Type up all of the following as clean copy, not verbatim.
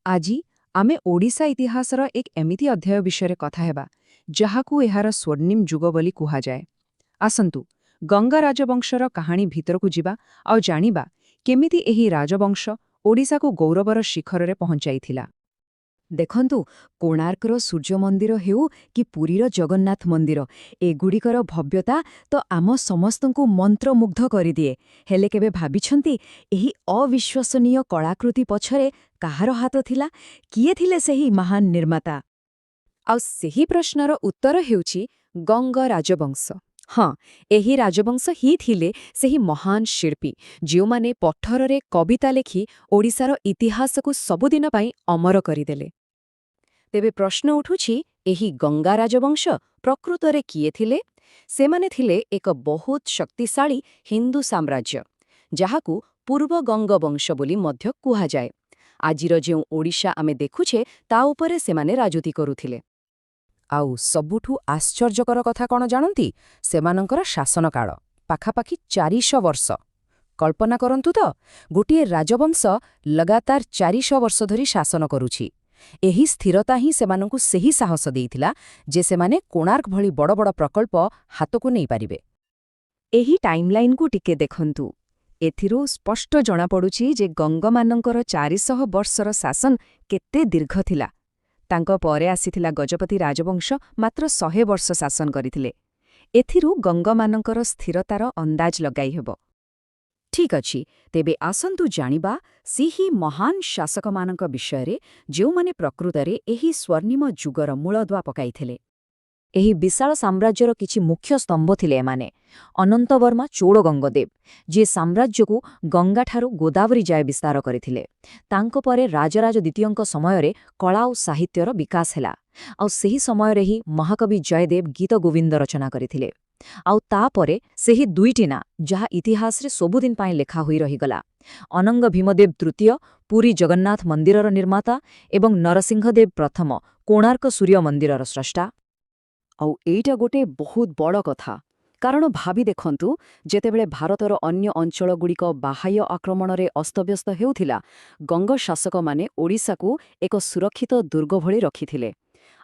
ଆଜି ଆମେ ଓଡ଼ିଶା ଇତିହାସର ଏକ ଏମିତି ଅଧ୍ୟାୟ ବିଷୟରେ କଥା ହେବା ଯାହାକୁ ଏହାର ସ୍ୱର୍ଣ୍ଣିମ ଯୁଗ ବୋଲି କୁହାଯାଏ। ଆସନ୍ତୁ ଗଙ୍ଗା ରାଜବଂଶର କାହାଣୀ ଭିତରକୁ ଯିବା ଆଉ ଜାଣିବା କେମିତି ଏହି ରାଜବଂଶ ଓଡ଼ିଶାକୁ ଗୌରବର ଶିଖରରେ ପହଞ୍ଚାଇଥିଲା। ଦେଖନ୍ତୁ, କୋଣାର୍କର ସୂର୍ଯ୍ୟ ମନ୍ଦିର ହେଉ କି ପୁରୀର ଜଗନ୍ନାଥ ମନ୍ଦିର, ଏଗୁଡ଼ିକର ଭବ୍ୟତା ତ ଆମ ସମସ୍ତଙ୍କୁ ମନ୍ତ୍ରମୁଗ୍ଧ କରିଦିଏ। ହେଲେ କେବେ ଭାବିଛନ୍ତି ଏହି ଅବିଶ୍ୱସନୀୟ କଳାକୃତି ପଛରେ କାହାର ହାତ ଥିଲା? କିଏ ଥିଲେ ସେହି ମହାନ ନିର୍ମାତା? ଆଉ ସେହି ପ୍ରଶ୍ନର ଉତ୍ତର ହେଉଛି ଗଙ୍ଗ ରାଜବଂଶ। ହଁ, ଏହି ରାଜବଂଶ ହିଁ ଥିଲେ ସେହି ମହାନ ଶିଳ୍ପୀ ଯେଉଁମାନେ ପଥରରେ କବିତା ଲେଖି ଓଡ଼ିଶାର ଇତିହାସକୁ ସବୁଦିନ ପାଇଁ ଅମର କରିଦେଲେ। ତେବେ ପ୍ରଶ୍ନ ଉଠୁଛି, ଏହି ଗଙ୍ଗା ରାଜବଂଶ ପ୍ରକୃତରେ କିଏ ଥିଲେ? ସେମାନେ ଥିଲେ ଏକ ବହୁତ ଶକ୍ତିଶାଳୀ ହିନ୍ଦୁ ସାମ୍ରାଜ୍ୟ, ଯାହାକୁ ପୂର୍ବ ଗଙ୍ଗବଂଶ ବୋଲି ମଧ୍ୟ କୁହାଯାଏ। ଆଜିର ଯେଉଁ ଓଡ଼ିଶା ଆମେ ଦେଖୁଛେ ତା ଉପରେ ସେମାନେ ରାଜୁତି କରୁଥିଲେ। ଆଉ ସବୁଠୁ ଆଶ୍ଚର୍ଯ୍ୟକର କଥା କ'ଣ ଜାଣନ୍ତି? ସେମାନଙ୍କର ଶାସନକାଳ ପାଖାପାଖି 400 ବର୍ଷ। କଳ୍ପନା କରନ୍ତୁ ତ, ଗୋଟିଏ ରାଜବଂଶ ଲଗାତାର 400 ବର୍ଷ ଧରି ଶାସନ କରୁଛି। ଏହି ସ୍ଥିରତା ହିଁ ସେମାନଙ୍କୁ ସେହି ସାହସ ଦେଇଥିଲା ଯେ ସେମାନେ କୋଣାର୍କ ଭଳି ବଡ଼ ବଡ଼ ପ୍ରକଳ୍ପ ହାତକୁ ନେଇପାରିବେ। ଏହି ଟାଇମ୍ଲାଇନ୍କୁ ଟିକେ ଦେଖନ୍ତୁ। ଏଥିରୁ ସ୍ପଷ୍ଟ ଜଣାପଡ଼ୁଛି ଯେ ଗଙ୍ଗମାନଙ୍କର 400 ବର୍ଷର ଶାସନ କେତେ ଦୀର୍ଘ ଥିଲା। ତାଙ୍କ ପରେ ଆସିଥିଲା ଗଜପତି ରାଜବଂଶ, ମାତ୍ର 100 ବର୍ଷ ଶାସନ କରିଥିଲେ। ଏଥିରୁ ଗଙ୍ଗମାନଙ୍କର ସ୍ଥିରତାର ଅନ୍ଦାଜ ଲଗାଇ ହେବ। ଠିକ୍ ଅଛି, ତେବେ ଆସନ୍ତୁ ଜାଣିବା ସେହି ମହାନ ଶାସକମାନଙ୍କ ବିଷୟରେ ଯେଉଁମାନେ ପ୍ରକୃତରେ ଏହି ସ୍ୱର୍ଣ୍ଣିମ ଯୁଗର ମୂଳଦୁଆ ପକାଇଥିଲେ। ଏହି ବିଶାଳ ସାମ୍ରାଜ୍ୟର କିଛି ମୁଖ୍ୟ ସ୍ତମ୍ଭ ଥିଲେ ଏମାନେ। ଅନନ୍ତବର୍ମା ଚୋଡ଼ଗଙ୍ଗଦେବ, ଯିଏ ସାମ୍ରାଜ୍ୟକୁ ଗଙ୍ଗାଠାରୁ ଗୋଦାବରୀ ଯାଏ ବିସ୍ତାର କରିଥିଲେ। ତାଙ୍କ ପରେ ରାଜରାଜ ଦ୍ୱିତୀୟଙ୍କ ସମୟରେ କଳା ଓ ସାହିତ୍ୟର ବିକାଶ ହେଲା। ଆଉ ସେହି ସମୟରେ ହିଁ ମହାକବି ଜୟଦେବ ଗୀତ ଗୋବିନ୍ଦ ରଚନା କରିଥିଲେ। ଆଉ ତାପରେ ସେହି ଦୁଇଟି ନାଁ ଯାହା ଇତିହାସରେ ସବୁଦିନ ପାଇଁ ଲେଖା ହୋଇ ରହିଗଲା, ଅନଙ୍ଗ ଭୀମଦେବ ତୃତୀୟ, ପୁରୀ ଜଗନ୍ନାଥ ମନ୍ଦିରର ନିର୍ମାତା, ଏବଂ ନରସିଂହଦେବ ପ୍ରଥମ, କୋଣାର୍କ ସୂର୍ଯ୍ୟ ମନ୍ଦିରର ସ୍ରଷ୍ଟା। ଆଉ ଏଇଟା ଗୋଟେ ବହୁତ ବଡ଼ କଥା, କାରଣ ଭାବି ଦେଖନ୍ତୁ, ଯେତେବେଳେ ଭାରତର ଅନ୍ୟ ଅଞ୍ଚଳଗୁଡ଼ିକ ବାହ୍ୟ ଆକ୍ରମଣରେ ଅସ୍ତବ୍ୟସ୍ତ ହେଉଥିଲା, ଗଙ୍ଗ ଶାସକମାନେ ଓଡ଼ିଶାକୁ ଏକ ସୁରକ୍ଷିତ ଦୁର୍ଗ ଭଳି ରଖିଥିଲେ।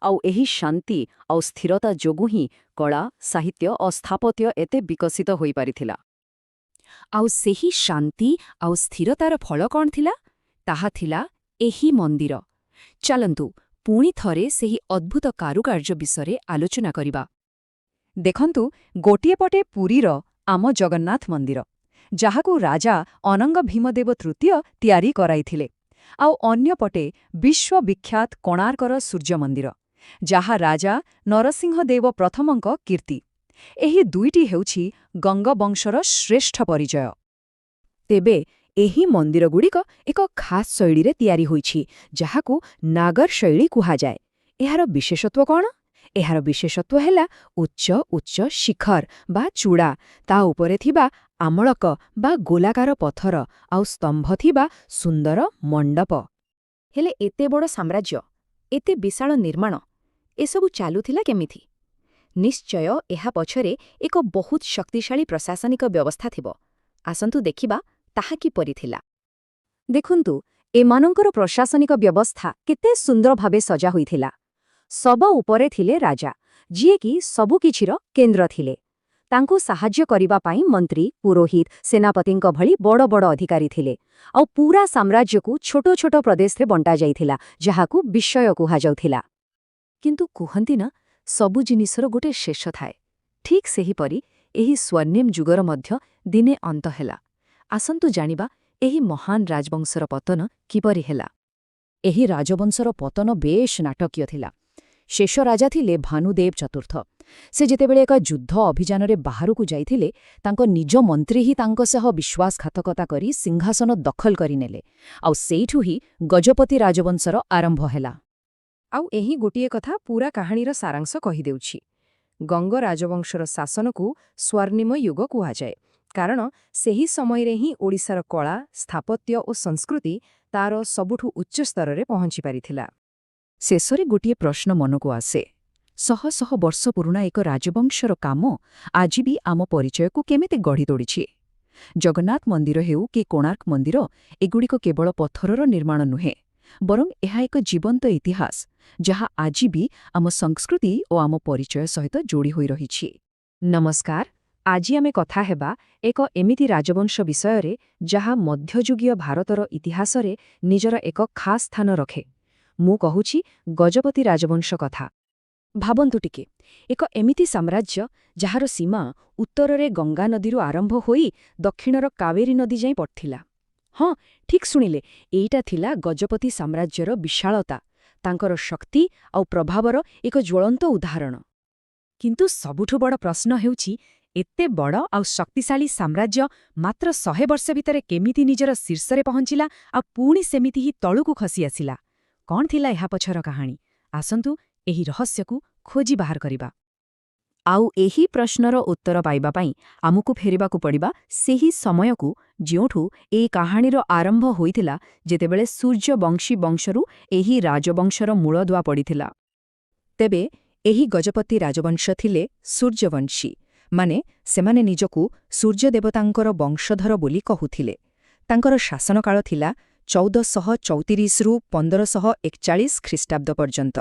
ଆଉ ଏହି ଶାନ୍ତି ଆଉ ସ୍ଥିରତା ଯୋଗୁଁ ହିଁ କଳା, ସାହିତ୍ୟ ଓ ସ୍ଥାପତ୍ୟ ଏତେ ବିକଶିତ ହୋଇପାରିଥିଲା। ଆଉ ସେହି ଶାନ୍ତି ଆଉ ସ୍ଥିରତାର ଫଳ କ'ଣ ଥିଲା? ତାହା ଥିଲା ଏହି ମନ୍ଦିର। ଚାଲନ୍ତୁ ପୁଣି ଥରେ ସେହି ଅଦ୍ଭୁତ କାରୁକାର୍ଯ୍ୟ ବିଷୟରେ ଆଲୋଚନା କରିବା। ଦେଖନ୍ତୁ, ଗୋଟିଏ ପଟେ ପୁରୀର ଆମ ଜଗନ୍ନାଥ ମନ୍ଦିର, ଯାହାକୁ ରାଜା ଅନଙ୍ଗ ଭୀମଦେବ ତୃତୀୟ ତିଆରି କରାଇଥିଲେ। ଆଉ ଅନ୍ୟପଟେ ବିଶ୍ୱବିଖ୍ୟାତ କୋଣାର୍କର ସୂର୍ଯ୍ୟ ମନ୍ଦିର, ଯାହା ରାଜା ନରସିଂହଦେବ ପ୍ରଥମଙ୍କ କୀର୍ତ୍ତି। ଏହି ଦୁଇଟି ହେଉଛି ଗଙ୍ଗବଂଶର ଶ୍ରେଷ୍ଠ ପରିଚୟ। ତେବେ ଏହି ମନ୍ଦିରଗୁଡ଼ିକ ଏକ ଖାସ୍ ଶୈଳୀରେ ତିଆରି ହୋଇଛି, ଯାହାକୁ ନାଗର ଶୈଳୀ କୁହାଯାଏ। ଏହାର ବିଶେଷତ୍ୱ କ'ଣ? ଏହାର ବିଶେଷତ୍ୱ ହେଲା ଉଚ୍ଚ ଉଚ୍ଚ ଶିଖର ବା ଚୂଡ଼ା, ତା ଉପରେ ଥିବା ଆମଳକ ବା ଗୋଲାକାର ପଥର, ଆଉ ସ୍ତମ୍ଭ ଥିବା ସୁନ୍ଦର ମଣ୍ଡପ। ହେଲେ ଏତେ ବଡ଼ ସାମ୍ରାଜ୍ୟ, ଏତେ ବିଶାଳ ନିର୍ମାଣ, ଏସବୁ ଚାଲୁଥିଲା କେମିତି? ନିଶ୍ଚୟ ଏହା ପଛରେ ଏକ ବହୁତ ଶକ୍ତିଶାଳୀ ପ୍ରଶାସନିକ ବ୍ୟବସ୍ଥା ଥିବ। ଆସନ୍ତୁ ଦେଖିବା ତାହା କିପରି ଥିଲା। ଦେଖନ୍ତୁ, ଏମାନଙ୍କର ପ୍ରଶାସନିକ ବ୍ୟବସ୍ଥା କେତେ ସୁନ୍ଦର ଭାବେ ସଜା ହୋଇଥିଲା। ସବ ଉପରେ ଥିଲେ ରାଜା, ଯିଏକି ସବୁକିଛିର କେନ୍ଦ୍ର ଥିଲେ। ତାଙ୍କୁ ସାହାଯ୍ୟ କରିବା ପାଇଁ ମନ୍ତ୍ରୀ, ପୁରୋହିତ, ସେନାପତିଙ୍କ ଭଳି ବଡ଼ ବଡ଼ ଅଧିକାରୀ ଥିଲେ। ଆଉ ପୁରା ସାମ୍ରାଜ୍ୟକୁ ଛୋଟ ଛୋଟ ପ୍ରଦେଶରେ ବଣ୍ଟାଯାଇଥିଲା, ଯାହାକୁ ବିଷୟ କୁହାଯାଉଥିଲା। କିନ୍ତୁ କୁହନ୍ତି ନା, ସବୁ ଜିନିଷର ଗୋଟେ ଶେଷ ଥାଏ। ଠିକ୍ ସେହିପରି ଏହି ସ୍ୱର୍ଣ୍ଣିମ ଯୁଗର ମଧ୍ୟ ଦିନେ ଅନ୍ତ ହେଲା। ଆସନ୍ତୁ ଜାଣିବା ଏହି ମହାନ ରାଜବଂଶର ପତନ କିପରି ହେଲା। ଏହି ରାଜବଂଶର ପତନ ବେଶ୍ ନାଟକୀୟ ଥିଲା। ଶେଷ ରାଜା ଥିଲେ ଭାନୁଦେବ ଚତୁର୍ଥ। ସେ ଯେତେବେଳେ ଏକ ଯୁଦ୍ଧ ଅଭିଯାନରେ ବାହାରକୁ ଯାଇଥିଲେ, ତାଙ୍କ ନିଜ ମନ୍ତ୍ରୀ ହିଁ ତାଙ୍କ ସହ ବିଶ୍ୱାସଘାତକତା କରି ସିଂହାସନ ଦଖଲ କରିନେଲେ। ଆଉ ସେଇଠୁ ହିଁ ଗଜପତି ରାଜବଂଶର ଆରମ୍ଭ ହେଲା। ଆଉ ଏହି ଗୋଟିଏ କଥା ପୁରା କାହାଣୀର ସାରାଂଶ କହିଦେଉଛି। ଗଙ୍ଗ ରାଜବଂଶର ଶାସନକୁ ସ୍ୱର୍ଣ୍ଣିମ ଯୁଗ କୁହାଯାଏ, କାରଣ ସେହି ସମୟରେ ହିଁ ଓଡ଼ିଶାର କଳା, ସ୍ଥାପତ୍ୟ ଓ ସଂସ୍କୃତି ତାର ସବୁଠୁ ଉଚ୍ଚ ସ୍ତରରେ ପହଞ୍ଚି ପାରିଥିଲା। ଶେଷରେ ଗୋଟିଏ ପ୍ରଶ୍ନ ମନକୁ ଆସେ, ଶହ ଶହ ବର୍ଷ ପୁରୁଣା ଏକ ରାଜବଂଶର କାମ ଆଜି ବି ଆମ ପରିଚୟକୁ କେମିତି ଗଢ଼ି ତୋଳିଛି? ଜଗନ୍ନାଥ ମନ୍ଦିର ହେଉ କି କୋଣାର୍କ ମନ୍ଦିର, ଏଗୁଡ଼ିକ କେବଳ ପଥରର ନିର୍ମାଣ ନୁହେଁ, ବରଂ ଏହା ଏକ ଜୀବନ୍ତ ଇତିହାସ ଯାହା ଆଜି ବି ଆମ ସଂସ୍କୃତି ଓ ଆମ ପରିଚୟ ସହିତ ଯୋଡ଼ି ହୋଇ ରହିଛି। ନମସ୍କାର, ଆଜି ଆମେ କଥା ହେବା ଏକ ଏମିତି ରାଜବଂଶ ବିଷୟରେ ଯାହା ମଧ୍ୟଯୁଗୀୟ ଭାରତର ଇତିହାସରେ ନିଜର ଏକ ଖାସ୍ ସ୍ଥାନ ରଖେ। ମୁଁ କହୁଛି ଗଜପତି ରାଜବଂଶ କଥା। ଭାବନ୍ତୁ ଟିକେ, ଏକ ଏମିତି ସାମ୍ରାଜ୍ୟ ଯାହାର ସୀମା ଉତ୍ତରରେ ଗଙ୍ଗା ନଦୀରୁ ଆରମ୍ଭ ହୋଇ ଦକ୍ଷିଣର କାବେରୀ ନଦୀ ଯାଏଁ ପଡ଼ିଥିଲା। ହଁ, ଠିକ୍ ଶୁଣିଲେ, ଏଇଟା ଥିଲା ଗଜପତି ସାମ୍ରାଜ୍ୟର ବିଶାଳତା, ତାଙ୍କର ଶକ୍ତି ଆଉ ପ୍ରଭାବର ଏକ ଜ୍ୱଳନ୍ତ ଉଦାହରଣ। କିନ୍ତୁ ସବୁଠୁ ବଡ଼ ପ୍ରଶ୍ନ ହେଉଛି, ଏତେ ବଡ଼ ଆଉ ଶକ୍ତିଶାଳୀ ସାମ୍ରାଜ୍ୟ ମାତ୍ର 100 ବର୍ଷ ଭିତରେ କେମିତି ନିଜର ଶୀର୍ଷରେ ପହଞ୍ଚିଲା ଆଉ ପୁଣି ସେମିତି ହିଁ ତଳୁକୁ ଖସି ଆସିଲା? କ'ଣ ଥିଲା ଏହା ପଛର କାହାଣୀ? ଆସନ୍ତୁ ଏହି ରହସ୍ୟକୁ ଖୋଜି ବାହାର କରିବା। ଆଉ ଏହି ପ୍ରଶ୍ନର ଉତ୍ତର ପାଇବା ପାଇଁ ଆମକୁ ଫେରିବାକୁ ପଡ଼ିବା ସେହି ସମୟକୁ ଯେଉଁଠୁ ଏହି କାହାଣୀର ଆରମ୍ଭ ହୋଇଥିଲା, ଯେତେବେଳେ ସୂର୍ଯ୍ୟବଂଶୀ ବଂଶରୁ ଏହି ରାଜବଂଶର ମୂଳଦୁଆ ପଡ଼ିଥିଲା। ତେବେ ଏହି ଗଜପତି ରାଜବଂଶ ଥିଲେ ସୂର୍ଯ୍ୟବଂଶୀ, ମାନେ ସେମାନେ ନିଜକୁ ସୂର୍ଯ୍ୟଦେବତାଙ୍କର ବଂଶଧର ବୋଲି କହୁଥିଲେ। ତାଙ୍କର ଶାସନକାଳ ଥିଲା 1434ରୁ 1541 ଖ୍ରୀଷ୍ଟାବ୍ଦ ପର୍ଯ୍ୟନ୍ତ।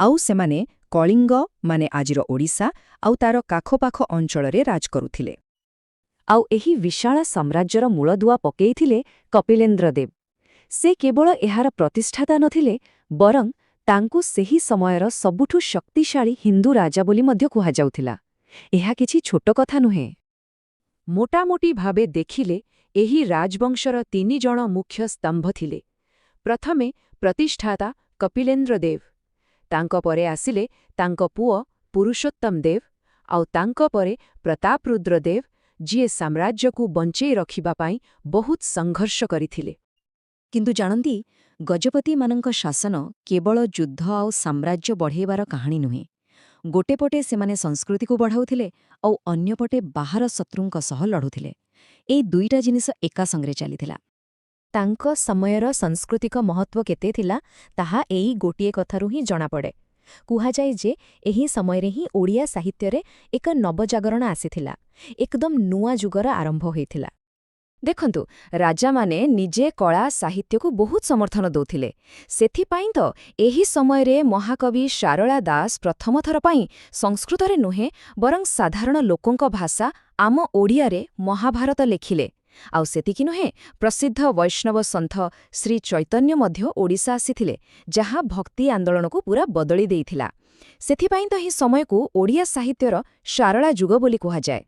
ଆଉ ସେମାନେ କଳିଙ୍ଗ, ମାନେ ଆଜିର ଓଡ଼ିଶା, ଆଉ ତାର କାଖପାଖ ଅଞ୍ଚଳରେ ରାଜ କରୁଥିଲେ। ଆଉ ଏହି ବିଶାଳ ସାମ୍ରାଜ୍ୟର ମୂଳଦୁଆ ପକେଇଥିଲେ କପିଳେନ୍ଦ୍ର ଦେବ। ସେ କେବଳ ଏହାର ପ୍ରତିଷ୍ଠାତା ନଥିଲେ, ବରଂ ତାଙ୍କୁ ସେହି ସମୟର ସବୁଠୁ ଶକ୍ତିଶାଳୀ ହିନ୍ଦୁ ରାଜା ବୋଲି ମଧ୍ୟ କୁହାଯାଉଥିଲା। ଏହା କିଛି ଛୋଟ କଥା ନୁହେଁ। ମୋଟାମୋଟି ଭାବେ ଦେଖିଲେ ଏହି ରାଜବଂଶର 3 ଜଣ ମୁଖ୍ୟ ସ୍ତମ୍ଭ ଥିଲେ। ପ୍ରଥମେ ପ୍ରତିଷ୍ଠାତା କପିଳେନ୍ଦ୍ର ଦେବ, ତାଙ୍କ ପରେ ଆସିଲେ ତାଙ୍କ ପୁଅ ପୁରୁଷୋତ୍ତମ ଦେବ, ଆଉ ତାଙ୍କ ପରେ ପ୍ରତାପରୁଦ୍ର ଦେବ, ଯିଏ ସାମ୍ରାଜ୍ୟକୁ ବଞ୍ଚେଇ ରଖିବା ପାଇଁ ବହୁତ ସଂଘର୍ଷ କରିଥିଲେ। କିନ୍ତୁ ଜାଣନ୍ତି, ଗଜପତିମାନଙ୍କ ଶାସନ କେବଳ ଯୁଦ୍ଧ ଆଉ ସାମ୍ରାଜ୍ୟ ବଢ଼େଇବାର କାହାଣୀ ନୁହେଁ। ଗୋଟେ ପଟେ ସେମାନେ ସଂସ୍କୃତିକୁ ବଢ଼ାଉଥିଲେ, ଆଉ ଅନ୍ୟପଟେ ବାହାର ଶତ୍ରୁଙ୍କ ସହ ଲଢ଼ୁଥିଲେ। ଏଇ ଦୁଇଟା ଜିନିଷ ଏକା ସଙ୍ଗରେ ଚାଲିଥିଲା। ତାଙ୍କ ସମୟର ସାଂସ୍କୃତିକ ମହତ୍ତ୍ୱ କେତେ ଥିଲା, ତାହା ଏଇ ଗୋଟିଏ କଥାରୁ ହିଁ ଜଣାପଡ଼େ। କୁହାଯାଏ ଯେ ଏହି ସମୟରେ ହିଁ ଓଡ଼ିଆ ସାହିତ୍ୟରେ ଏକ ନବଜାଗରଣ ଆସିଥିଲା, ଏକଦମ ନୂଆ ଯୁଗର ଆରମ୍ଭ ହୋଇଥିଲା। ଦେଖନ୍ତୁ, ରାଜାମାନେ ନିଜେ କଳା ସାହିତ୍ୟକୁ ବହୁତ ସମର୍ଥନ ଦେଉଥିଲେ। ସେଥିପାଇଁ ତ ଏହି ସମୟରେ ମହାକବି ଶାରଳା ଦାସ ପ୍ରଥମ ଥର ପାଇଁ ସଂସ୍କୃତରେ ନୁହେଁ, ବରଂ ସାଧାରଣ ଲୋକଙ୍କ ଭାଷା ଆମ ଓଡ଼ିଆରେ ମହାଭାରତ ଲେଖିଲେ। ଆଉ ସେତିକି ନୁହେଁ, ପ୍ରସିଦ୍ଧ ବୈଷ୍ଣବ ସନ୍ଥ ଶ୍ରୀ ଚୈତନ୍ୟ ମଧ୍ୟ ଓଡ଼ିଶା ଆସିଥିଲେ, ଯାହା ଭକ୍ତି ଆନ୍ଦୋଳନକୁ ପୁରା ବଦଳି ଦେଇଥିଲା। ସେଥିପାଇଁ ତ ଏହି ସମୟକୁ ଓଡ଼ିଆ ସାହିତ୍ୟର ଶାରଳା ଯୁଗ ବୋଲି କୁହାଯାଏ।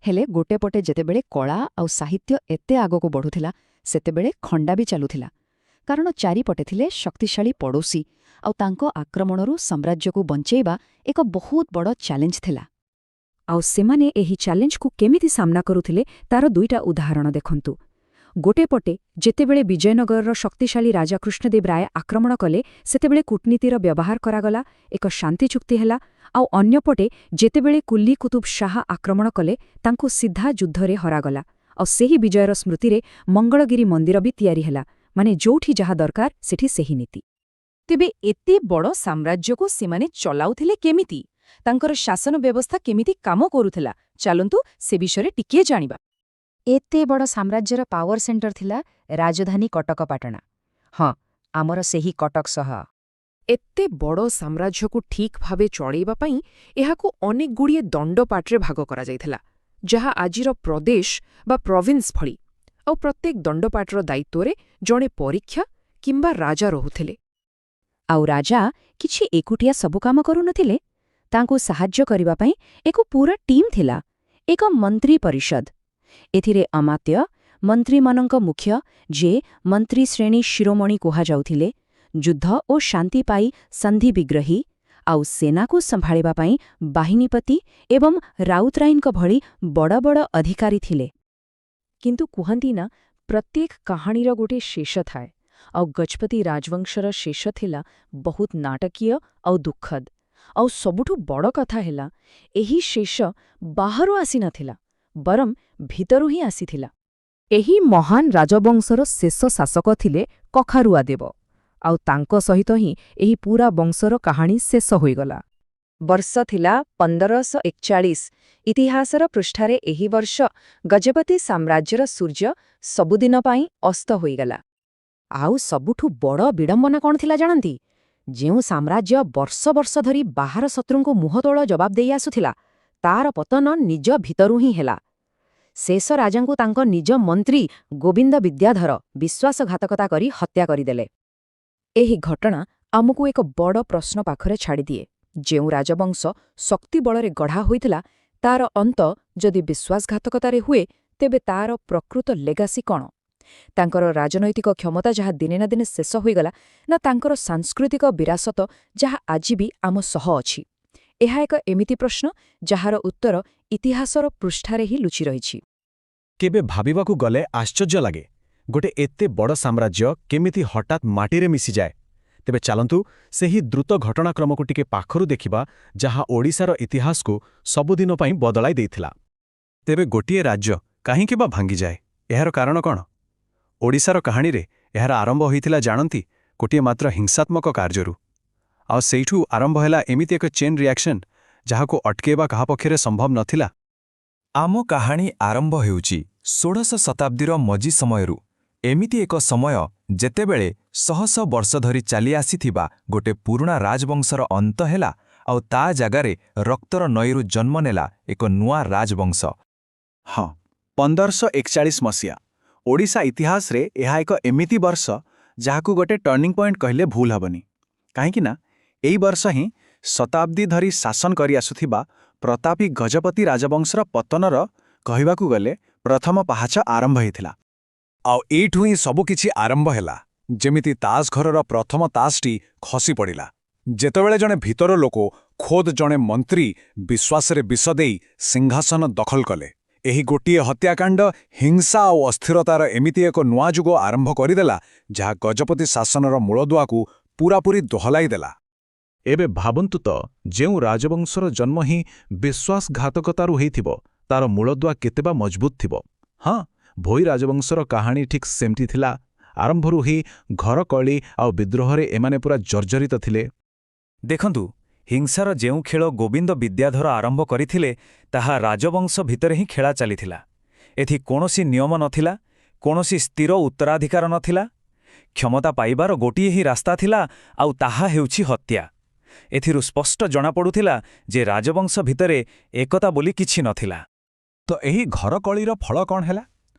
ହେଲେ ଗୋଟେ ପଟେ ଯେତେବେଳେ କଳା ଆଉ ସାହିତ୍ୟ ଏତେ ଆଗକୁ ବଢ଼ୁଥିଲା, ସେତେବେଳେ ଖଣ୍ଡା ବି ଚାଲୁଥିଲା। କାରଣ ଚାରିପଟେ ଥିଲେ ଶକ୍ତିଶାଳୀ ପଡ଼ୋଶୀ, ଆଉ ତାଙ୍କ ଆକ୍ରମଣରୁ ସାମ୍ରାଜ୍ୟକୁ ବଞ୍ଚେଇବା ଏକ ବହୁତ ବଡ଼ ଚ୍ୟାଲେଞ୍ଜ ଥିଲା। ଆଉ ସେମାନେ ଏହି ଚ୍ୟାଲେଞ୍ଜକୁ କେମିତି ସାମ୍ନା କରୁଥିଲେ, ତାର 2ଟା ଉଦାହରଣ ଦେଖନ୍ତୁ। ଗୋଟେ ପଟେ ଯେତେବେଳେ ବିଜୟନଗରର ଶକ୍ତିଶାଳୀ ରାଜା କୃଷ୍ଣଦେବ ରାୟ ଆକ୍ରମଣ କଲେ, ସେତେବେଳେ କୂଟନୀତିର ବ୍ୟବହାର କରାଗଲା, ଏକ ଶାନ୍ତି ଚୁକ୍ତି ହେଲା। ଆଉ ଅନ୍ୟପଟେ ଯେତେବେଳେ କୁଲି କୁତୁବ ଶାହ ଆକ୍ରମଣ କଲେ, ତାଙ୍କୁ ସିଧା ଯୁଦ୍ଧରେ ହରାଗଲା। ଆଉ ସେହି ବିଜୟର ସ୍ମୃତିରେ ମଙ୍ଗଳଗିରି ମନ୍ଦିର ବି ତିଆରି ହେଲା, ମାନେ ଯୋଉଠି ଯାହା ଦରକାର ସେଠି ସେହି ନୀତି। ତେବେ ଏତେ ବଡ଼ ସାମ୍ରାଜ୍ୟକୁ ସେମାନେ ଚଲାଉଥିଲେ କେମିତି? ତାଙ୍କର ଶାସନ ବ୍ୟବସ୍ଥା କେମିତି କାମ କରୁଥିଲା? ଚାଲନ୍ତୁ ସେ ବିଷୟରେ ଟିକିଏ ଜାଣିବା। ଏତେ ବଡ଼ ସାମ୍ରାଜ୍ୟର ପାୱାର ସେଣ୍ଟର ଥିଲା ରାଜଧାନୀ କଟକପାଟଣା। ହଁ, ଆମର ସେହି କଟକ ସହର। ଏତେ ବଡ଼ ସାମ୍ରାଜ୍ୟକୁ ଠିକ୍ ଭାବେ ଚଳେଇବା ପାଇଁ ଏହାକୁ ଅନେକଗୁଡ଼ିଏ ଦଣ୍ଡପାଟରେ ଭାଗ କରାଯାଇଥିଲା, ଯାହା ଆଜିର ପ୍ରଦେଶ ବା ପ୍ରଭିନ୍ସ ଭଳି। ଆଉ ପ୍ରତ୍ୟେକ ଦଣ୍ଡପାଟର ଦାୟିତ୍ୱରେ ଜଣେ ପରୀକ୍ଷା କିମ୍ବା ରାଜା ରହୁଥିଲେ। ଆଉ ରାଜା କିଛି ଏକୁଟିଆ ସବୁ କାମ କରୁନଥିଲେ। ତାଙ୍କୁ ସାହାଯ୍ୟ କରିବା ପାଇଁ ଏକ ପୁରା ଟିମ୍ ଥିଲା, ଏକ ମନ୍ତ୍ରୀ ପରିଷଦ। ଏଥିରେ ଅମାତ୍ୟ, ମନ୍ତ୍ରୀମାନଙ୍କ ମୁଖ୍ୟ, ଯିଏ ମନ୍ତ୍ରୀ ଶ୍ରେଣୀ ଶିରୋମଣି କୁହାଯାଉଥିଲେ, ଯୁଦ୍ଧ ଓ ଶାନ୍ତି ପାଇ ସନ୍ଧି ବିଗ୍ରହୀ, ଆଉ ସେନାକୁ ସମ୍ଭାଳିବା ପାଇଁ ବାହିନୀପତି ଏବଂ ରାଉତରାୟଙ୍କ ଭଳି ବଡ଼ ବଡ଼ ଅଧିକାରୀ ଥିଲେ। କିନ୍ତୁ କୁହନ୍ତି ନା, ପ୍ରତ୍ୟେକ କାହାଣୀର ଗୋଟେ ଶେଷ ଥାଏ, ଆଉ ଗଜପତି ରାଜବଂଶର ଶେଷ ଥିଲା ବହୁତ ନାଟକୀୟ ଆଉ ଦୁଃଖଦ। ଆଉ ସବୁଠୁ ବଡ଼ କଥା ହେଲା, ଏହି ଶେଷ ବାହାରୁ ଆସିନଥିଲା, ବରଂ ଭିତରୁ ହିଁ ଆସିଥିଲା। ଏହି ମହାନ ରାଜବଂଶର ଶେଷ ଶାସକ ଥିଲେ କଖାରୁଆ ଦେବ, ଆଉ ତାଙ୍କ ସହିତ ହିଁ ଏହି ପୁରା ବଂଶର କାହାଣୀ ଶେଷ ହୋଇଗଲା। ବର୍ଷ ଥିଲା 1541। ଇତିହାସର ପୃଷ୍ଠାରେ ଏହି ବର୍ଷ ଗଜପତି ସାମ୍ରାଜ୍ୟର ସୂର୍ଯ୍ୟ ସବୁଦିନ ପାଇଁ ଅସ୍ତ ହୋଇଗଲା। ଆଉ ସବୁଠୁ ବଡ଼ ବିଡ଼ମ୍ବନା କ'ଣ ଥିଲା ଜାଣନ୍ତି? ଯେଉଁ ସାମ୍ରାଜ୍ୟ ବର୍ଷ ବର୍ଷ ଧରି ବାହାର ଶତ୍ରୁଙ୍କୁ ମୁହଁତୋଳ ଜବାବ ଦେଇ ଆସୁଥିଲା, ତାର ପତନ ନିଜ ଭିତରୁ ହିଁ ହେଲା। ଶେଷ ରାଜାଙ୍କୁ ତାଙ୍କ ନିଜ ମନ୍ତ୍ରୀ ଗୋବିନ୍ଦ ବିଦ୍ୟାଧର ବିଶ୍ୱାସଘାତକତା କରି ହତ୍ୟା କରିଦେଲେ। ଏହି ଘଟଣା ଆମକୁ ଏକ ବଡ଼ ପ୍ରଶ୍ନ ପାଖରେ ଛାଡ଼ିଦିଏ। ଯେଉଁ ରାଜବଂଶ ଶକ୍ତି ବଳରେ ଗଢ଼ା ହୋଇଥିଲା, ତାର ଅନ୍ତ ଯଦି ବିଶ୍ୱାସଘାତକତାରେ ହୁଏ, ତେବେ ତାର ପ୍ରକୃତ ଲେଗାସି କ'ଣ? ତାଙ୍କର ରାଜନୈତିକ କ୍ଷମତା ଯାହା ଦିନେ ନା ଦିନେ ଶେଷ ହୋଇଗଲା, ନା ତାଙ୍କର ସାଂସ୍କୃତିକ ବିରାସତ ଯାହା ଆଜି ବି ଆମ ସହ ଅଛି? ଏହା ଏକ ଏମିତି ପ୍ରଶ୍ନ ଯାହାର ଉତ୍ତର ଇତିହାସର ପୃଷ୍ଠାରେ ହିଁ ଲୁଚି ରହିଛି। କେବେ ଭାବିବାକୁ ଗଲେ ଆଶ୍ଚର୍ଯ୍ୟ ଲାଗେ, ଗୋଟେ ଏତେ ବଡ଼ ସାମ୍ରାଜ୍ୟ କେମିତି ହଠାତ୍ ମାଟିରେ ମିଶିଯାଏ। ତେବେ ଚାଲନ୍ତୁ ସେହି ଦ୍ରୁତ ଘଟଣାକ୍ରମକୁ ଟିକେ ପାଖରୁ ଦେଖିବା, ଯାହା ଓଡ଼ିଶାର ଇତିହାସକୁ ସବୁଦିନ ପାଇଁ ବଦଳାଇ ଦେଇଥିଲା। ତେବେ ଗୋଟିଏ ରାଜ୍ୟ କାହିଁକି ବା ଭାଙ୍ଗିଯାଏ? ଏହାର କାରଣ କ'ଣ? ଓଡ଼ିଶାର କାହାଣୀରେ ଏହାର ଆରମ୍ଭ ହୋଇଥିଲା ଜାଣନ୍ତି, ଗୋଟିଏ ମାତ୍ର ହିଂସାତ୍ମକ କାର୍ଯ୍ୟରୁ। ଆଉ ସେଇଠୁ ଆରମ୍ଭ ହେଲା ଏମିତି ଏକ ଚେନ୍ ରିଆକ୍ସନ୍, ଯାହାକୁ ଅଟକେଇବା କାହା ପକ୍ଷରେ ସମ୍ଭବ ନଥିଲା। ଆମ କାହାଣୀ ଆରମ୍ଭ ହେଉଛି 16ଶ ଶତାବ୍ଦୀର ମଝି ସମୟରୁ। ଏମିତି ଏକ ସମୟ ଯେତେବେଳେ ଶହ ଶହ ବର୍ଷ ଧରି ଚାଲି ଆସିଥିବା ଗୋଟେ ପୁରୁଣା ରାଜବଂଶର ଅନ୍ତ ହେଲା, ଆଉ ତା ଜାଗାରେ ରକ୍ତର ନଈରୁ ଜନ୍ମ ନେଲା ଏକ ନୂଆ ରାଜବଂଶ। ହଁ, 1541 ମସିହା। ଓଡ଼ିଶା ଇତିହାସରେ ଏହା ଏକ ଏମିତି ବର୍ଷ ଯାହାକୁ ଗୋଟେ ଟର୍ଣ୍ଣିଂ ପଏଣ୍ଟ କହିଲେ ଭୁଲ ହେବନି। କାହିଁକିନା ଏହି ବର୍ଷ ହିଁ ଶତାବ୍ଦୀ ଧରି ଶାସନ କରି ଆସୁଥିବା ପ୍ରତାପୀ ଗଜପତି ରାଜବଂଶର ପତନର, କହିବାକୁ ଗଲେ, ପ୍ରଥମ ପାହାଚ ଆରମ୍ଭ ହୋଇଥିଲା। ଆଉ ଏଇଠୁ ହିଁ ସବୁକିଛି ଆରମ୍ଭ ହେଲା। ଯେମିତି ତାସ୍ ଘରର ପ୍ରଥମ ତାସ୍ଟି ଖସି ପଡ଼ିଲା, ଯେତେବେଳେ ଜଣେ ଭିତର ଲୋକ, ଖୋଦ୍ ଜଣେ ମନ୍ତ୍ରୀ, ବିଶ୍ୱାସରେ ବିଷ ଦେଇ ସିଂହାସନ ଦଖଲ କଲେ। ଏହି ଗୋଟିଏ ହତ୍ୟାକାଣ୍ଡ ହିଂସା ଆଉ ଅସ୍ଥିରତାର ଏମିତି ଏକ ନୂଆ ଯୁଗ ଆରମ୍ଭ କରିଦେଲା, ଯାହା ଗଜପତି ଶାସନର ମୂଳଦୁଆକୁ ପୂରାପୂରି ଦୋହଲାଇ ଦେଲା। ଏବେ ଭାବନ୍ତୁ ତ, ଯେଉଁ ରାଜବଂଶର ଜନ୍ମ ହିଁ ବିଶ୍ୱାସଘାତକତାରୁ ହୋଇଥିବ, ତାର ମୂଳଦୁଆ କେତେ ବା ମଜବୁତ ଥିବ। ହଁ, ଭୋଇ ରାଜବଂଶର କାହାଣୀ ଠିକ୍ ସେମିତି ଥିଲା। ଆରମ୍ଭରୁ ହିଁ ଘରକଳି ଆଉ ବିଦ୍ରୋହରେ ଏମାନେ ପୁରା ଜର୍ଜରିତ ଥିଲେ। ଦେଖନ୍ତୁ, ହିଂସାର ଯେଉଁ ଖେଳ ଗୋବିନ୍ଦ ବିଦ୍ୟାଧର ଆରମ୍ଭ କରିଥିଲେ, ତାହା ରାଜବଂଶ ଭିତରେ ହିଁ ଖେଳା ଚାଲିଥିଲା। ଏଥି କୌଣସି ନିୟମ ନଥିଲା, କୌଣସି ସ୍ଥିର ଉତ୍ତରାଧିକାର ନଥିଲା। କ୍ଷମତା ପାଇବାର ଗୋଟିଏ ହିଁ ରାସ୍ତା ଥିଲା, ଆଉ ତାହା ହେଉଛି ହତ୍ୟା। ଏଥିରୁ ସ୍ପଷ୍ଟ ଜଣାପଡ଼ୁଥିଲା ଯେ ରାଜବଂଶ ଭିତରେ ଏକତା ବୋଲି କିଛି ନଥିଲା। ତ ଏହି ଘରକଳିର ଫଳ କ'ଣ ହେଲା?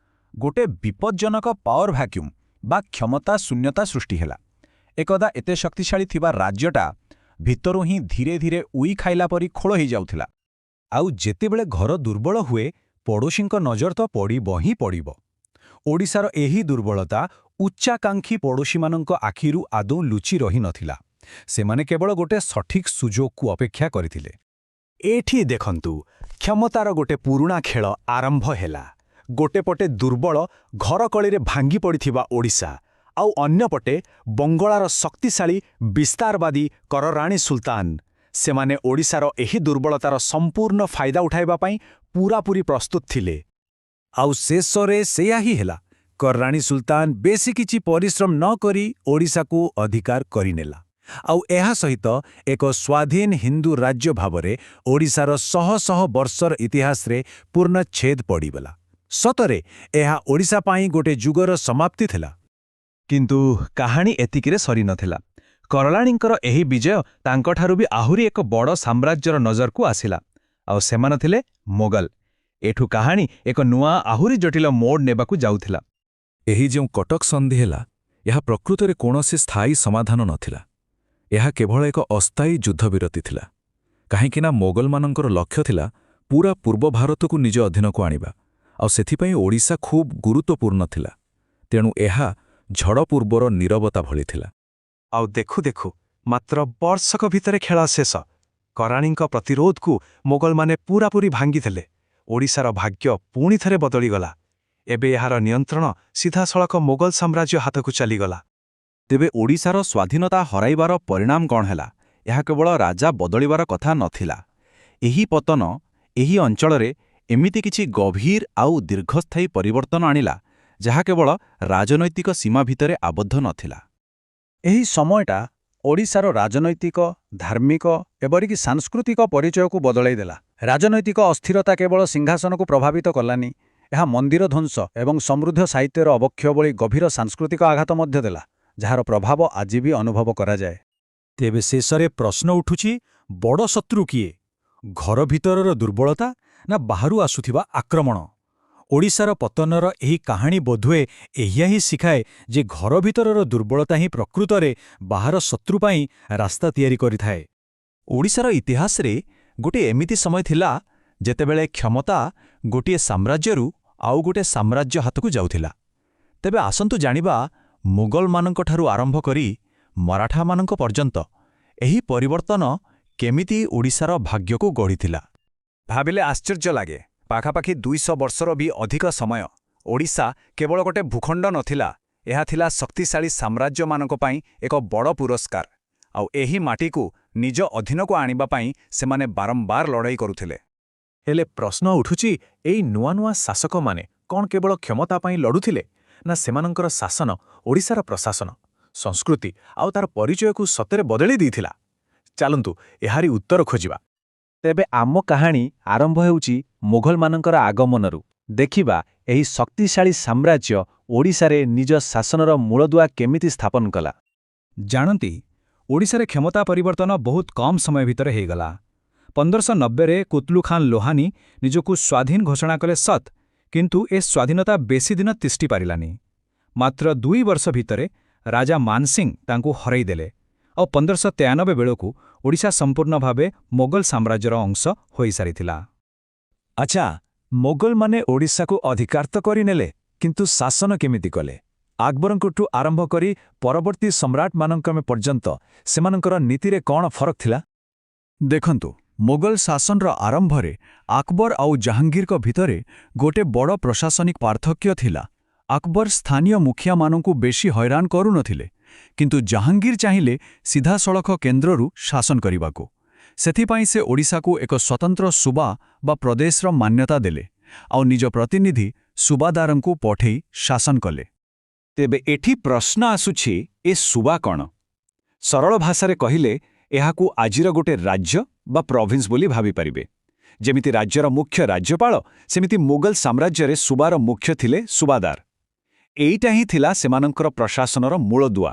ଗୋଟେ ବିପଜ୍ଜନକ ପାୱାର ଭ୍ୟାକ୍ୟୁମ୍ ବା କ୍ଷମତା ଶୂନ୍ୟତା ସୃଷ୍ଟି ହେଲା। ଏକଦା ଏତେ ଶକ୍ତିଶାଳୀ ଥିବା ରାଜ୍ୟଟା ଭିତରୁ ହିଁ ଧୀରେ ଧୀରେ ଉଇ ଖାଇଲା ପରି ଖୋଳ ହୋଇଯାଉଥିଲା। ଆଉ ଯେତେବେଳେ ଘର ଦୁର୍ବଳ ହୁଏ, ପଡ଼ୋଶୀଙ୍କ ନଜର ତ ପଡ଼ିବ ହିଁ ପଡ଼ିବ। ଓଡ଼ିଶାର ଏହି ଦୁର୍ବଳତା ଉଚ୍ଚାକାଂକ୍ଷୀ ପଡ଼ୋଶୀମାନଙ୍କ ଆଖିରୁ ଆଦୌ ଲୁଚି ରହିନଥିଲା। ସେମାନେ କେବଳ ଗୋଟେ ସଠିକ୍ ସୁଯୋଗକୁ ଅପେକ୍ଷା କରିଥିଲେ। ଏଠି ଦେଖନ୍ତୁ, କ୍ଷମତାର ଗୋଟେ ପୁରୁଣା ଖେଳ ଆରମ୍ଭ ହେଲା। ଗୋଟେ ପଟେ ଦୁର୍ବଳ ଘରକଳିରେ ଭାଙ୍ଗି ପଡ଼ିଥିବା ଓଡ଼ିଶା, ଆଉ ଅନ୍ୟପଟେ ବଙ୍ଗଳାର ଶକ୍ତିଶାଳୀ ବିସ୍ତାରବାଦୀ କରରାଣୀ ସୁଲତାନ। ସେମାନେ ଓଡ଼ିଶାର ଏହି ଦୁର୍ବଳତାର ସମ୍ପୂର୍ଣ୍ଣ ଫାଇଦା ଉଠାଇବା ପାଇଁ ପୂରାପୂରି ପ୍ରସ୍ତୁତ ଥିଲେ। ଆଉ ଶେଷରେ ସେଇଆ ହିଁ ହେଲା। କରରାଣୀ ସୁଲତାନ ବେଶୀ କିଛି ପରିଶ୍ରମ ନ କରି ଓଡ଼ିଶାକୁ ଅଧିକାର କରିନେଲା। ଆଉ ଏହା ସହିତ ଏକ ସ୍ୱାଧୀନ ହିନ୍ଦୁ ରାଜ୍ୟ ଭାବରେ ଓଡ଼ିଶାର ଶହ ଶହ ବର୍ଷର ଇତିହାସରେ ପୂର୍ଣ୍ଣଚ୍ଛେଦ ପଡ଼ିଗଲା। ସତରେ ଏହା ଓଡ଼ିଶା ପାଇଁ ଗୋଟେ ଯୁଗର ସମାପ୍ତି ଥିଲା। କିନ୍ତୁ କାହାଣୀ ଏତିକିରେ ସରିନଥିଲା। କରରାଣୀଙ୍କର ଏହି ବିଜୟ ତାଙ୍କଠାରୁ ବି ଆହୁରି ଏକ ବଡ଼ ସାମ୍ରାଜ୍ୟର ନଜରକୁ ଆସିଲା। ଆଉ ସେମାନେ ଥିଲେ ମୋଗଲ। ଏଠୁ କାହାଣୀ ଏକ ନୂଆ, ଆହୁରି ଜଟିଳ ମୋଡ଼ ନେବାକୁ ଯାଉଥିଲା। ଏହି ଯେଉଁ କଟକ ସନ୍ଧି ହେଲା, ଏହା ପ୍ରକୃତରେ କୌଣସି ସ୍ଥାୟୀ ସମାଧାନ ନଥିଲା। ଏହା କେବଳ ଏକ ଅସ୍ଥାୟୀ ଯୁଦ୍ଧବିରତି ଥିଲା। କାହିଁକିନା ମୋଗଲମାନଙ୍କର ଲକ୍ଷ୍ୟ ଥିଲା ପୂରା ପୂର୍ବ ଭାରତକୁ ନିଜ ଅଧୀନକୁ ଆଣିବା, ଆଉ ସେଥିପାଇଁ ଓଡ଼ିଶା ଖୁବ୍ ଗୁରୁତ୍ୱପୂର୍ଣ୍ଣ ଥିଲା। ତେଣୁ ଏହା ଝଡ଼ ପୂର୍ବର ନୀରବତା ଭଳି ଥିଲା। ଆଉ ଦେଖୁ ଦେଖୁ ମାତ୍ର ବର୍ଷକ ଭିତରେ ଖେଳ ଶେଷ। କରାଣୀଙ୍କ ପ୍ରତିରୋଧକୁ ମୋଗଲମାନେ ପୂରାପୂରି ଭାଙ୍ଗିଦେଲେ। ଓଡ଼ିଶାର ଭାଗ୍ୟ ପୁଣି ଥରେ ବଦଳିଗଲା। ଏବେ ଏହାର ନିୟନ୍ତ୍ରଣ ସିଧାସଳଖ ମୋଗଲ ସାମ୍ରାଜ୍ୟ ହାତକୁ ଚାଲିଗଲା। ତେବେ ଓଡ଼ିଶାର ସ୍ୱାଧୀନତା ହରାଇବାର ପରିଣାମ କ'ଣ ହେଲା? ଏହା କେବଳ ରାଜା ବଦଳିବାର କଥା ନଥିଲା। ଏହି ପତନ ଏହି ଅଞ୍ଚଳରେ ଏମିତି କିଛି ଗଭୀର ଆଉ ଦୀର୍ଘସ୍ଥାୟୀ ପରିବର୍ତ୍ତନ ଆଣିଲା, ଯାହା କେବଳ ରାଜନୈତିକ ସୀମା ଭିତରେ ଆବଦ୍ଧ ନଥିଲା। ଏହି ସମୟଟା ଓଡ଼ିଶାର ରାଜନୈତିକ, ଧାର୍ମିକ ଏପରିକି ସାଂସ୍କୃତିକ ପରିଚୟକୁ ବଦଳାଇ ଦେଲା। ରାଜନୈତିକ ଅସ୍ଥିରତା କେବଳ ସିଂହାସନକୁ ପ୍ରଭାବିତ କଲାନି, ଏହା ମନ୍ଦିର ଧ୍ୱଂସ ଏବଂ ସମୃଦ୍ଧ ସାହିତ୍ୟର ଅବକ୍ଷୟ ଭଳି ଗଭୀର ସାଂସ୍କୃତିକ ଆଘାତ ମଧ୍ୟ ଦେଲା, ଯାହାର ପ୍ରଭାବ ଆଜି ବି ଅନୁଭବ କରାଯାଏ। ତେବେ ଶେଷରେ ପ୍ରଶ୍ନ ଉଠୁଛି, ବଡ଼ ଶତ୍ରୁ କିଏ? ଘର ଭିତରର ଦୁର୍ବଳତା ନା ବାହାରୁ ଆସୁଥିବା ଆକ୍ରମଣ? ଓଡ଼ିଶାର ପତନର ଏହି କାହାଣୀ ବୋଧହୁଏ ଏହା ହିଁ ଶିଖାଏ ଯେ ଘର ଭିତରର ଦୁର୍ବଳତା ହିଁ ପ୍ରକୃତରେ ବାହାର ଶତ୍ରୁ ପାଇଁ ରାସ୍ତା ତିଆରି କରିଥାଏ। ଓଡ଼ିଶାର ଇତିହାସରେ ଗୋଟିଏ ଏମିତି ସମୟ ଥିଲା ଯେତେବେଳେ କ୍ଷମତା ଗୋଟିଏ ସାମ୍ରାଜ୍ୟରୁ ଆଉ ଗୋଟିଏ ସାମ୍ରାଜ୍ୟ ହାତକୁ ଯାଉଥିଲା। ତେବେ ଆସନ୍ତୁ ଜାଣିବା, ମୁଗଲମାନଙ୍କଠାରୁ ଆରମ୍ଭ କରି ମରାଠାମାନଙ୍କ ପର୍ଯ୍ୟନ୍ତ ଏହି ପରିବର୍ତ୍ତନ କେମିତି ଓଡ଼ିଶାର ଭାଗ୍ୟକୁ ଗଢ଼ିଥିଲା। ଭାବିଲେ ଆଶ୍ଚର୍ଯ୍ୟ ଲାଗେ, ପାଖାପାଖି 200 ବର୍ଷର ବି ଅଧିକ ସମୟ ଓଡ଼ିଶା କେବଳ ଗୋଟେ ଭୂଖଣ୍ଡ ନଥିଲା, ଏହା ଥିଲା ଶକ୍ତିଶାଳୀ ସାମ୍ରାଜ୍ୟମାନଙ୍କ ପାଇଁ ଏକ ବଡ଼ ପୁରସ୍କାର। ଆଉ ଏହି ମାଟିକୁ ନିଜ ଅଧୀନକୁ ଆଣିବା ପାଇଁ ସେମାନେ ବାରମ୍ବାର ଲଢ଼ାଇ କରୁଥିଲେ। ହେଲେ ପ୍ରଶ୍ନ ଉଠୁଛି, ଏଇ ନୂଆ ନୂଆ ଶାସକମାନେ କ'ଣ କେବଳ କ୍ଷମତା ପାଇଁ ଲଢ଼ୁଥିଲେ, ନା ସେମାନଙ୍କର ଶାସନ ଓଡ଼ିଶାର ପ୍ରଶାସନ, ସଂସ୍କୃତି ଆଉ ତାର ପରିଚୟକୁ ସତରେ ବଦଳେଇ ଦେଇଥିଲା? ଚାଲନ୍ତୁ ଏହାରି ଉତ୍ତର ଖୋଜିବା। ତେବେ ଆମ କାହାଣୀ ଆରମ୍ଭ ହେଉଛି ମୋଗଲମାନଙ୍କର ଆଗମନରୁ। ଦେଖିବା ଏହି ଶକ୍ତିଶାଳୀ ସାମ୍ରାଜ୍ୟ ଓଡ଼ିଶାରେ ନିଜ ଶାସନର ମୂଳଦୁଆ କେମିତି ସ୍ଥାପନ କଲା। ଜାଣନ୍ତି, ଓଡ଼ିଶାରେ କ୍ଷମତା ପରିବର୍ତ୍ତନ ବହୁତ କମ୍ ସମୟ ଭିତରେ ହେଇଗଲା। 1590ରେ କୁତଲୁ ଖାନ ଲୋହାନୀ ନିଜକୁ ସ୍ୱାଧୀନ ଘୋଷଣା କଲେ ସତ୍, କିନ୍ତୁ ଏ ସ୍ୱାଧୀନତା ବେଶୀ ଦିନ ତିଷ୍ଠି ପାରିଲାନି। ମାତ୍ର 2 ବର୍ଷ ଭିତରେ ରାଜା ମାନସିଂ ତାଙ୍କୁ ହରାଇଦେଲେ, ଆଉ 1593 ବେଳକୁ ଓଡ଼ିଶା ସମ୍ପୂର୍ଣ୍ଣ ଭାବେ ମୋଗଲ ସାମ୍ରାଜ୍ୟର ଅଂଶ ହୋଇସାରିଥିଲା। ଆଚ୍ଛା, ମୋଗଲମାନେ ଓଡ଼ିଶାକୁ ଅଧିକାର କରିନେଲେ, କିନ୍ତୁ ଶାସନ କେମିତି କଲେ? ଆକବରଙ୍କଠୁ ଆରମ୍ଭ କରି ପରବର୍ତ୍ତୀ ସମ୍ରାଟମାନଙ୍କ ପର୍ଯ୍ୟନ୍ତ ସେମାନଙ୍କର ନୀତିରେ କ'ଣ ଫରକ ଥିଲା? ଦେଖନ୍ତୁ, ମୋଗଲ ଶାସନର ଆରମ୍ଭରେ ଆକବର ଆଉ ଜାହାଙ୍ଗୀରଙ୍କ ଭିତରେ ଗୋଟେ ବଡ଼ ପ୍ରଶାସନିକ ପାର୍ଥକ୍ୟ ଥିଲା। ଆକବର ସ୍ଥାନୀୟ ମୁଖିଆମାନଙ୍କୁ ବେଶୀ ହଇରାଣ କରୁନଥିଲେ, କିନ୍ତୁ ଜାହାଙ୍ଗୀର ଚାହିଁଲେ ସିଧାସଳଖ କେନ୍ଦ୍ରରୁ ଶାସନ କରିବାକୁ। ସେଥିପାଇଁ ସେ ଓଡ଼ିଶାକୁ ଏକ ସ୍ୱତନ୍ତ୍ର ସୁବା ବା ପ୍ରଦେଶର ମାନ୍ୟତା ଦେଲେ, ଆଉ ନିଜ ପ୍ରତିନିଧି ସୁବାଦାରଙ୍କୁ ପଠେଇ ଶାସନ କଲେ। ତେବେ ଏଠି ପ୍ରଶ୍ନ ଆସୁଛି, ଏ ସୁବା କ'ଣ? ସରଳ ଭାଷାରେ କହିଲେ ଏହାକୁ ଆଜିର ଗୋଟେ ରାଜ୍ୟ ବା ପ୍ରୋଭିନ୍ସ ବୋଲି ଭାବିପାରିବେ। ଯେମିତି ରାଜ୍ୟର ମୁଖ୍ୟ ରାଜ୍ୟପାଳ, ସେମିତି ମୋଗଲ ସାମ୍ରାଜ୍ୟରେ ସୁବାର ମୁଖ୍ୟ ଥିଲେ ସୁବାଦାର। ଏଇଟା ହିଁ ଥିଲା ସେମାନଙ୍କର ପ୍ରଶାସନର ମୂଳଦୁଆ।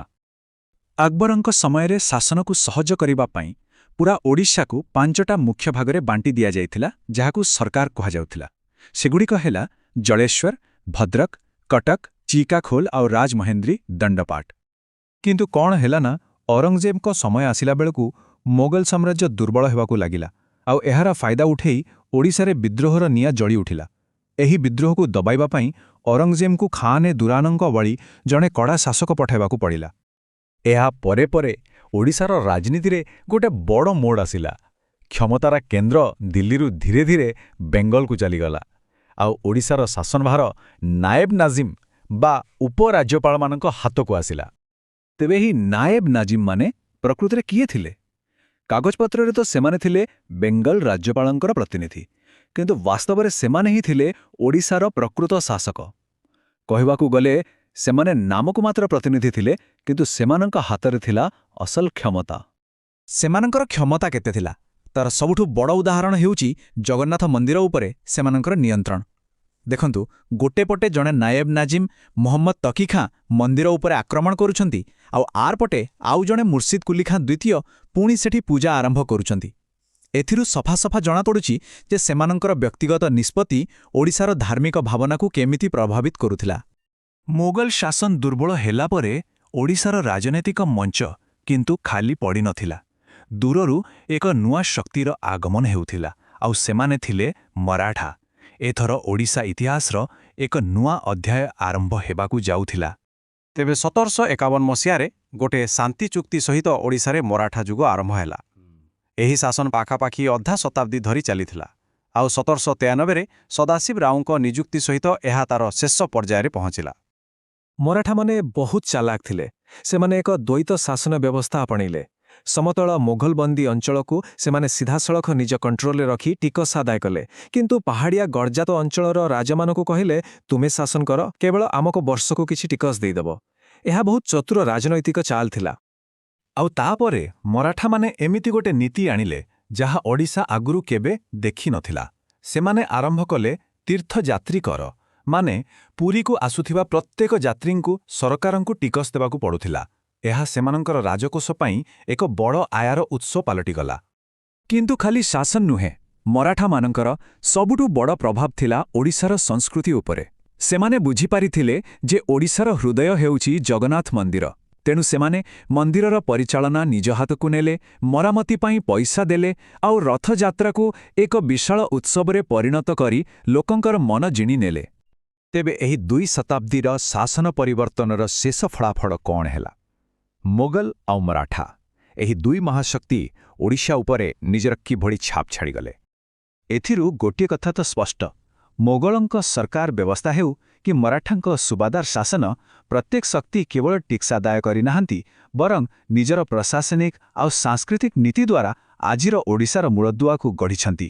ଆକବରଙ୍କ ସମୟରେ ଶାସନକୁ ସହଜ କରିବା ପାଇଁ ପୁରା ଓଡ଼ିଶାକୁ 5ଟା ମୁଖ୍ୟ ଭାଗରେ ବାଣ୍ଟି ଦିଆଯାଇଥିଲା, ଯାହାକୁ ସରକାର କୁହାଯାଉଥିଲା। ସେଗୁଡ଼ିକ ହେଲା ଜଳେଶ୍ୱର, ଭଦ୍ରକ, କଟକ, ଚିକାଖୋଲ ଆଉ ରାଜମହେନ୍ଦ୍ରୀ ଦଣ୍ଡପାଟ। କିନ୍ତୁ କ'ଣ ହେଲା ନା, ଔରଙ୍ଗଜେବଙ୍କ ସମୟ ଆସିଲା ବେଳକୁ ମୋଗଲ ସାମ୍ରାଜ୍ୟ ଦୁର୍ବଳ ହେବାକୁ ଲାଗିଲା, ଆଉ ଏହାର ଫାଇଦା ଉଠେଇ ଓଡ଼ିଶାରେ ବିଦ୍ରୋହର ନିଆଁ ଜଳି ଉଠିଲା। ଏହି ବିଦ୍ରୋହକୁ ଦବାଇବା ପାଇଁ ଔରଙ୍ଗଜେବଙ୍କୁ ଖାନ୍ ଏ ଦୁରାନଙ୍କ ଭଳି ଜଣେ କଡ଼ା ଶାସକ ପଠାଇବାକୁ ପଡ଼ିଲା। ଏହା ପରେ ପରେ ଓଡ଼ିଶାର ରାଜନୀତିରେ ଗୋଟେ ବଡ଼ ମୋଡ଼ ଆସିଲା। କ୍ଷମତାର କେନ୍ଦ୍ର ଦିଲ୍ଲୀରୁ ଧୀରେ ଧୀରେ ବେଙ୍ଗଲକୁ ଚାଲିଗଲା, ଆଉ ଓଡ଼ିଶାର ଶାସନଭାର ନାଏବ ନାଜିମ୍ ବା ଉପରାଜ୍ୟପାଳମାନଙ୍କ ହାତକୁ ଆସିଲା। ତେବେ ଏହି ନାଏବ ନାଜିମ୍ମାନେ ପ୍ରକୃତରେ କିଏ ଥିଲେ? କାଗଜପତ୍ରରେ ତ ସେମାନେ ଥିଲେ ବେଙ୍ଗଲ ରାଜ୍ୟପାଳଙ୍କର ପ୍ରତିନିଧି, କିନ୍ତୁ ବାସ୍ତବରେ ସେମାନେ ହିଁ ଥିଲେ ଓଡ଼ିଶାର ପ୍ରକୃତ ଶାସକ। କହିବାକୁ ଗଲେ ସେମାନେ ନାମକୁ ମାତ୍ର ପ୍ରତିନିଧି ଥିଲେ, କିନ୍ତୁ ସେମାନଙ୍କ ହାତରେ ଥିଲା ଅସଲ କ୍ଷମତା। ସେମାନଙ୍କର କ୍ଷମତା କେତେ ଥିଲା, ତାର ସବୁଠୁ ବଡ଼ ଉଦାହରଣ ହେଉଛି ଜଗନ୍ନାଥ ମନ୍ଦିର ଉପରେ ସେମାନଙ୍କର ନିୟନ୍ତ୍ରଣ। ଦେଖନ୍ତୁ, ଗୋଟେ ପଟେ ଜଣେ ନାଏବ ନାଜିମ୍ ମୋହମ୍ମଦ ତକି ଖାଁ ମନ୍ଦିର ଉପରେ ଆକ୍ରମଣ କରୁଛନ୍ତି, ଆଉ ଆର ପଟେ ଆଉ ଜଣେ ମୁର୍ସିଦ କୁଲି ଖାଁ ଦ୍ୱିତୀୟ ପୁଣି ସେଠି ପୂଜା ଆରମ୍ଭ କରୁଛନ୍ତି। ଏଥିରୁ ସଫା ଜଣାପଡ଼ୁଛି ଯେ ସେମାନଙ୍କର ବ୍ୟକ୍ତିଗତ ନିଷ୍ପତ୍ତି ଓଡ଼ିଶାର ଧାର୍ମିକ ଭାବନାକୁ କେମିତି ପ୍ରଭାବିତ କରୁଥିଲା। ମୋଗଲ ଶାସନ ଦୁର୍ବଳ ହେଲା ପରେ ଓଡ଼ିଶାର ରାଜନୈତିକ ମଞ୍ଚ କିନ୍ତୁ ଖାଲି ପଡ଼ିନଥିଲା। ଦୂରରୁ ଏକ ନୂଆ ଶକ୍ତିର ଆଗମନ ହେଉଥିଲା, ଆଉ ସେମାନେ ଥିଲେ ମରାଠା। ଏଥର ଓଡ଼ିଶା ଇତିହାସର ଏକ ନୂଆ ଅଧ୍ୟାୟ ଆରମ୍ଭ ହେବାକୁ ଯାଉଥିଲା। ତେବେ 1751 ମସିହାରେ ଗୋଟିଏ ଶାନ୍ତି ଚୁକ୍ତି ସହିତ ଓଡ଼ିଶାରେ ମରାଠା ଯୁଗ ଆରମ୍ଭ ହେଲା। ଏହି ଶାସନ ପାଖାପାଖି ଅଧା ଶତାବ୍ଦୀ ଧରି ଚାଲିଥିଲା, ଆଉ 1793ରେ ସଦାଶିବ ରାଓଙ୍କ ନିଯୁକ୍ତି ସହିତ ଏହା ତାର ଶେଷ ପର୍ଯ୍ୟାୟରେ ପହଞ୍ଚିଲା। ମରାଠାମାନେ ବହୁତ ଚାଲାକ ଥିଲେ। ସେମାନେ ଏକ ଦ୍ୱୈତ ଶାସନ ବ୍ୟବସ୍ଥା ଆପଣେଇଲେ। ସମତଳ ମୋଗଲବନ୍ଦୀ ଅଞ୍ଚଳକୁ ସେମାନେ ସିଧାସଳଖ ନିଜ କଣ୍ଟ୍ରୋଲରେ ରଖି ଟିକସ ଆଦାୟ କଲେ, କିନ୍ତୁ ପାହାଡ଼ିଆ ଗଡ଼ଜାତ ଅଞ୍ଚଳର ରାଜାମାନଙ୍କୁ କହିଲେ, ତୁମେ ଶାସନ କର, କେବଳ ଆମକୁ ବର୍ଷକୁ କିଛି ଟିକସ ଦେଇଦେବ। ଏହା ବହୁତ ଚତୁର ରାଜନୈତିକ ଚାଲ ଥିଲା। ଆଉ ତାପରେ ମରାଠାମାନେ ଏମିତି ଗୋଟେ ନୀତି ଆଣିଲେ ଯାହା ଓଡ଼ିଶା ଆଗରୁ କେବେ ଦେଖିନଥିଲା। ସେମାନେ ଆରମ୍ଭ କଲେ ତୀର୍ଥଯାତ୍ରୀ କର, ମାନେ ପୁରୀକୁ ଆସୁଥିବା ପ୍ରତ୍ୟେକ ଯାତ୍ରୀଙ୍କୁ ସରକାରଙ୍କୁ ଟିକସ ଦେବାକୁ ପଡୁଥିଲା। ଏହା ସେମାନଙ୍କର ରାଜକୋଷ ପାଇଁ ଏକ ବଡ଼ ଆୟର ଉତ୍ସ ପାଲଟିଗଲା। କିନ୍ତୁ ଖାଲି ଶାସନ ନୁହେଁ, ମରାଠାମାନଙ୍କର ସବୁଠୁ ବଡ଼ ପ୍ରଭାବ ଥିଲା ଓଡ଼ିଶାର ସଂସ୍କୃତି ଉପରେ। ସେମାନେ ବୁଝିପାରିଥିଲେ ଯେ ଓଡ଼ିଶାର ହୃଦୟ ହେଉଛି ଜଗନ୍ନାଥ ମନ୍ଦିର। ତେଣୁ ସେମାନେ ମନ୍ଦିରର ପରିଚାଳନା ନିଜ ହାତକୁ ନେଲେ, ମରାମତି ପାଇଁ ପଇସା ଦେଲେ ଆଉ ରଥଯାତ୍ରାକୁ ଏକ ବିଶାଳ ଉତ୍ସବରେ ପରିଣତ କରି ଲୋକଙ୍କର ମନ ଜିଣିନେଲେ। ତେବେ ଏହି 2 ଶତାବ୍ଦୀର ଶାସନ ପରିବର୍ତ୍ତନର ଶେଷ ଫଳାଫଳ କ'ଣ ହେଲା? ମୋଗଲ ଆଉ ମରାଠା ଏହି 2 ମହାଶକ୍ତି ଓଡ଼ିଶା ଉପରେ ନିଜର କିଭଳି ଛାପ ଛାଡ଼ିଗଲେ? ଏଥିରୁ ଗୋଟିଏ କଥା ତ ସ୍ପଷ୍ଟ, ମୋଗଳଙ୍କ ସରକାର ବ୍ୟବସ୍ଥା ହେଉ କି ମରାଠାଙ୍କ ସୁବାଦାର ଶାସନ, ପ୍ରତ୍ୟେକ ଶକ୍ତି କେବଳ ଟିକ୍ସ ଆଦାୟ କରିନାହାନ୍ତି, ବରଂ ନିଜର ପ୍ରଶାସନିକ ଆଉ ସାଂସ୍କୃତିକ ନୀତି ଦ୍ୱାରା ଆଜିର ଓଡ଼ିଶାର ମୂଳଦୁଆକୁ ଗଢ଼ିଛନ୍ତି।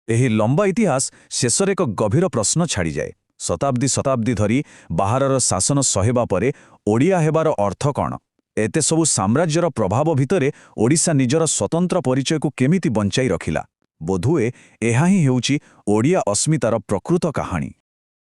ଏହି ଲମ୍ବା ଇତିହାସ ଶେଷରେ ଏକ ଗଭୀର ପ୍ରଶ୍ନ ଛାଡ଼ିଯାଏ। ଶତାବ୍ଦୀ ଶତାବ୍ଦୀ ଧରି ବାହାରର ଶାସନ ସହିବା ପରେ ଓଡ଼ିଆ ହେବାର ଅର୍ଥ କ'ଣ? ଏତେ ସବୁ ସାମ୍ରାଜ୍ୟର ପ୍ରଭାବ ଭିତରେ ଓଡ଼ିଶା ନିଜର ସ୍ୱତନ୍ତ୍ର ପରିଚୟକୁ କେମିତି ବଞ୍ଚାଇ ରଖିଲା? ବୋଧହୁଏ ଏହା ହିଁ ହେଉଛି ଓଡ଼ିଆ ଅସ୍ମିତାର ପ୍ରକୃତ କାହାଣୀ।